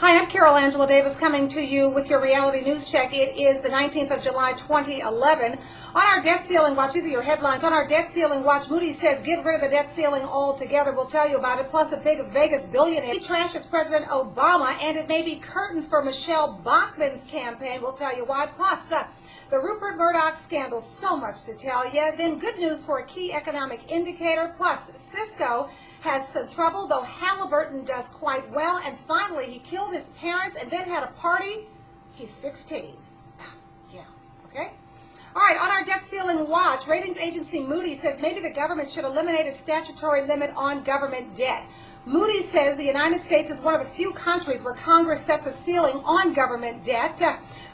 Hi, I'm Carol Angela Davis coming to you with your reality news check. It is the 19th of July, 2011. On our debt ceiling watch, these are your headlines. On our debt ceiling watch, Moody says get rid of the debt ceiling altogether. We'll tell you about it. Plus, a big Vegas billionaire. He trashes President Obama, and it may be curtains for Michelle Bachman's campaign. We'll tell you why. Plus, the Rupert Murdoch scandal. So much to tell you. Then good news for a key economic indicator. Plus, Cisco has some trouble, though Haliburton does quite well. And finally, he killed his parents and then had a party. He's 16. Yeah, okay? All right, on our debt ceiling watch, ratings agency Moody says maybe the government should eliminate its statutory limit on government debt. Moody says the United States is one of the few countries where Congress sets a ceiling on government debt.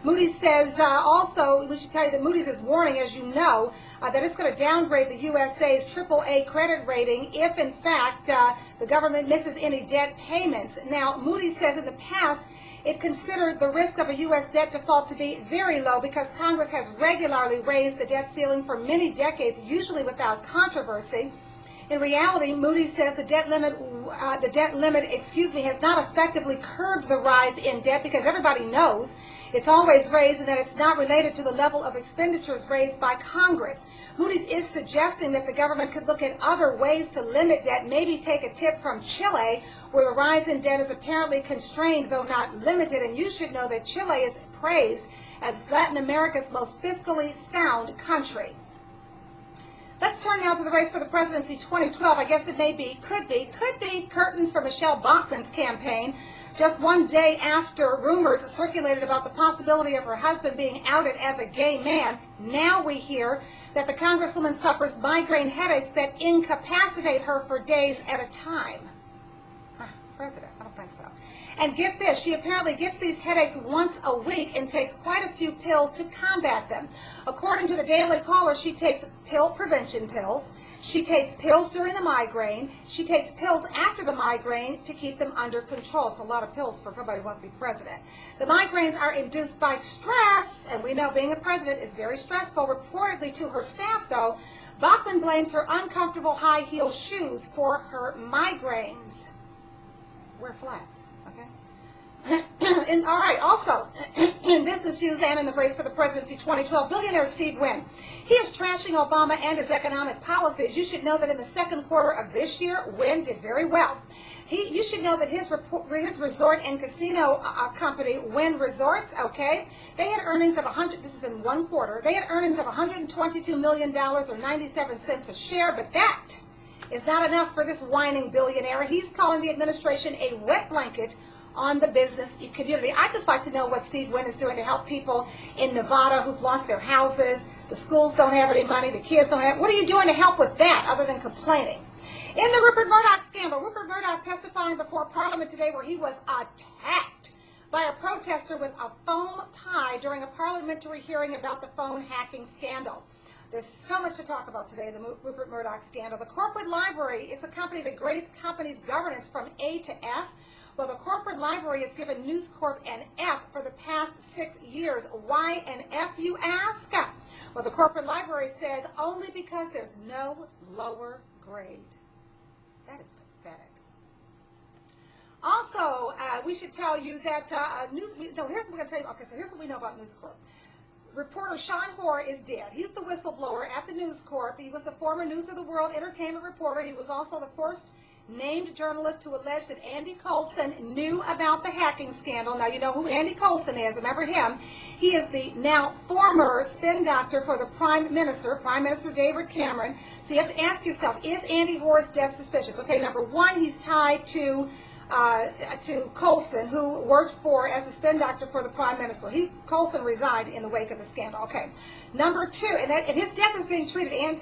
Moody says also, we should tell you that Moody's is warning, as you know, that it's going to downgrade the USA's AAA credit rating if, in fact, the government misses any debt payments. Now, Moody says in the past it considered the risk of a U.S. debt default to be very low because Congress has regularly raised the debt ceiling for many decades, usually without controversy. In reality, Moody says the debt limit, has not effectively curbed the rise in debt because everybody knows it's always raised and that it's not related to the level of expenditures raised by Congress. Moody's is suggesting that the government could look at other ways to limit debt, maybe take a tip from Chile, where the rise in debt is apparently constrained, though not limited. And you should know that Chile is praised as Latin America's most fiscally sound country. Let's turn now to the race for the presidency 2012. I guess it could be curtains for Michelle Bachman's campaign. Just one day after rumors circulated about the possibility of her husband being outed as a gay man, now we hear that the Congresswoman suffers migraine headaches that incapacitate her for days at a time. President, I don't think so. And get this, she apparently gets these headaches once a week and takes quite a few pills to combat them. According to the Daily Caller, she takes pill prevention pills. She takes pills during the migraine. She takes pills after the migraine to keep them under control. It's a lot of pills for somebody who wants to be president. The migraines are induced by stress, and we know being a president is very stressful. Reportedly to her staff, though, Bachman blames her uncomfortable high-heel shoes for her migraines. Wear flats, okay? And all right, also, in business news and in the race for the presidency 2012, billionaire Steve Wynn. He is trashing Obama and his economic policies. You should know that in the second quarter of this year, Wynn did very well. You should know that his resort and casino company, Wynn Resorts, okay, they had earnings of this is in one quarter, they had earnings of $122 million or 97 cents a share, but that is not enough for this whining billionaire. He's calling the administration a wet blanket on the business community. I'd just like to know what Steve Wynn is doing to help people in Nevada who've lost their houses. The schools don't have any money. The kids don't have. What are you doing to help with that other than complaining? In the Rupert Murdoch scandal, Rupert Murdoch testifying before Parliament today where he was attacked by a protester with a foam pie during a parliamentary hearing about the phone hacking scandal. There's so much to talk about today, the Rupert Murdoch scandal. The corporate library is a company that grades companies' governance from A to F. Well, the corporate library has given News Corp an F for the past 6 years. Why an F, you ask? Well, the corporate library says only because there's no lower grade. That is pathetic. Also, we should tell you that here's what we're going to tell you. Okay, so here's what we know about News Corp. Reporter Sean Hoare is dead. He's the whistleblower at the News Corp. He was the former News of the World entertainment reporter. He was also the first named journalist to allege that Andy Coulson knew about the hacking scandal. Now, you know who Andy Coulson is. Remember him. He is the now former spin doctor for the Prime Minister David Cameron. So you have to ask yourself, is Andy Hoare's death suspicious? Okay, number one, he's tied to Coulson, who worked as a spin doctor for the Prime Minister. Coulson resigned in the wake of the scandal. Okay. Number two, and his death is being treated,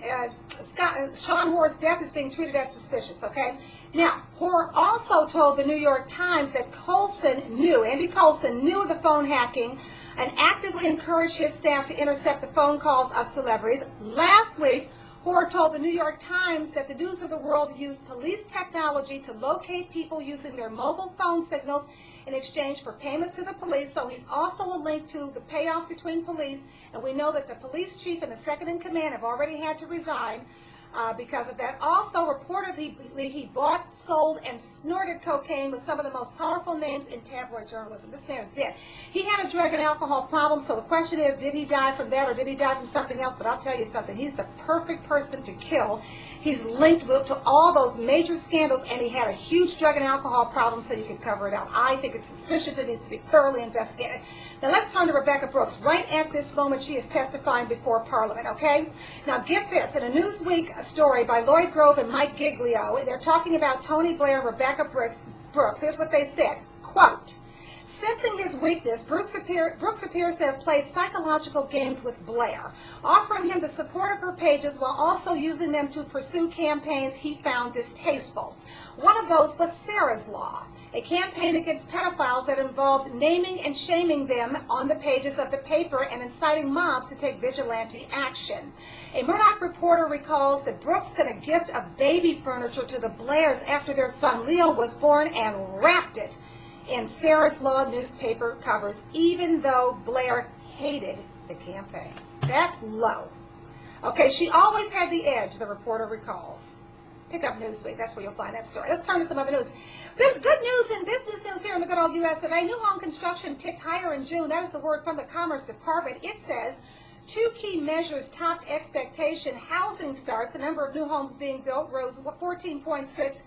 Sean Hoare's death is being treated as suspicious, okay? Now, Hoare also told the New York Times that Andy Coulson knew of the phone hacking and actively encouraged his staff to intercept the phone calls of celebrities. Last week, Hoare told the New York Times that the News of the World used police technology to locate people using their mobile phone signals in exchange for payments to the police. So he's also a link to the payoffs between police, and we know that the police chief and the second in command have already had to resign. because of that. Also, reportedly, he bought, sold, and snorted cocaine with some of the most powerful names in tabloid journalism. This man is dead. He had a drug and alcohol problem, so the question is, did he die from that or did he die from something else? But I'll tell you something, he's the perfect person to kill. He's linked to all those major scandals, and he had a huge drug and alcohol problem, so you can cover it up. I think it's suspicious. It needs to be thoroughly investigated. Now let's turn to Rebecca Brooks. Right at this moment, she is testifying before Parliament, okay? Now get this. In a Newsweek story by Lloyd Grove and Mike Giglio, they're talking about Tony Blair and Rebecca Brooks. Here's what they said, quote, "Sensing his weakness, Brooks appears to have played psychological games with Blair, offering him the support of her pages while also using them to pursue campaigns he found distasteful. One of those was Sarah's Law, a campaign against pedophiles that involved naming and shaming them on the pages of the paper and inciting mobs to take vigilante action. A Murdoch reporter recalls that Brooks sent a gift of baby furniture to the Blairs after their son Leo was born and wrapped it in Sarah's Law newspaper covers, even though Blair hated the campaign." That's low. Okay, she always had the edge, the reporter recalls. Pick up Newsweek. That's where you'll find that story. Let's turn to some other news. Good news in business news here in the good old U.S. of A. New home construction ticked higher in June. That is the word from the Commerce Department. It says two key measures topped expectation. Housing starts, the number of new homes being built, rose 14.6%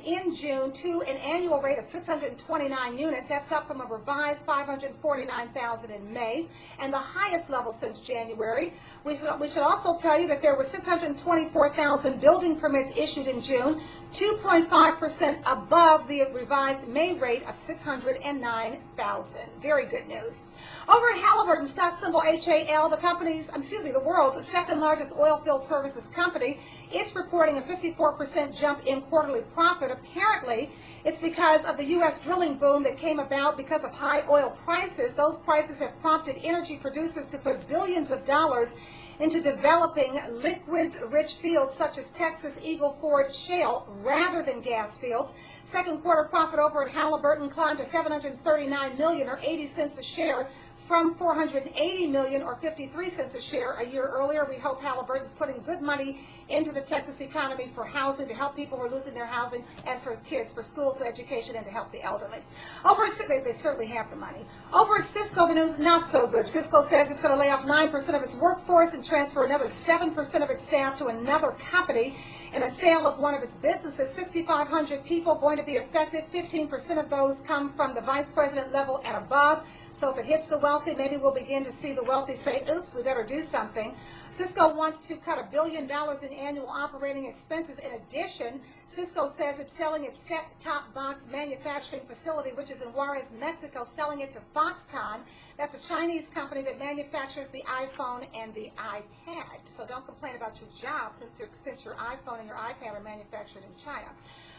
in June to an annual rate of 629 units. That's up from a revised 549,000 in May, and the highest level since January. We should also tell you that there were 624,000 building permits issued in June, 2.5% above the revised May rate of 609,000. Very good news. Over at Haliburton, stock symbol HAL, the world's second largest oil field services company, it's reporting a 54% jump in quarterly profit. Apparently, it's because of the U.S. drilling boom that came about because of high oil prices. Those prices have prompted energy producers to put billions of dollars into developing liquids-rich fields such as Texas Eagle Ford Shale rather than gas fields. Second quarter profit over at Haliburton climbed to $739 million or 80 cents a share from $480 million or 53 cents a share a year earlier. We hope Haliburton's putting good money into the Texas economy for housing, to help people who are losing their housing, and for kids, for schools, for education, and to help the elderly. They certainly have the money. Over at Cisco, the news is not so good. Cisco says it's going to lay off 9% of its workforce and transfer another 7% of its staff to another company in a sale of one of its businesses. 6,500 people going to be affected. 15% of those come from the vice president level and above. So if it hits the wealthy, maybe we'll begin to see the wealthy say, oops, we better do something. Cisco wants to cut $1 billion in annual operating expenses. In addition, Cisco says it's selling its set-top box manufacturing facility, which is in Juarez, Mexico, selling it to Foxconn. That's a Chinese company that manufactures the iPhone and the iPad. So don't complain about your job since your iPhone and your iPad are manufactured in China.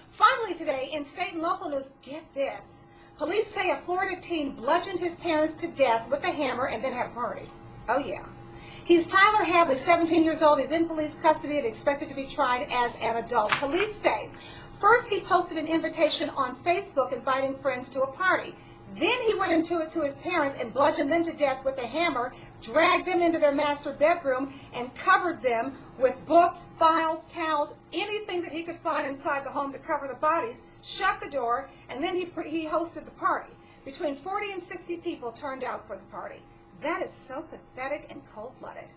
Finally today, in state and local news, get this. Police say a Florida teen bludgeoned his parents to death with a hammer and then had a party. Oh, yeah. He's Tyler Hadley, 17 years old. He's in police custody and expected to be tried as an adult. Police say first he posted an invitation on Facebook inviting friends to a party. Then he went into it to his parents and bludgeoned them to death with a hammer, dragged them into their master bedroom, and covered them with books, files, towels, anything that he could find inside the home to cover the bodies, shut the door, and then he hosted the party. Between 40 and 60 people turned out for the party. That is so pathetic and cold-blooded.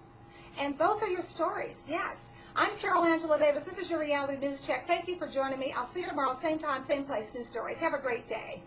And those are your stories, yes. I'm Carol Angela Davis. This is your Reality News Check. Thank you for joining me. I'll see you tomorrow, same time, same place, News Stories. Have a great day.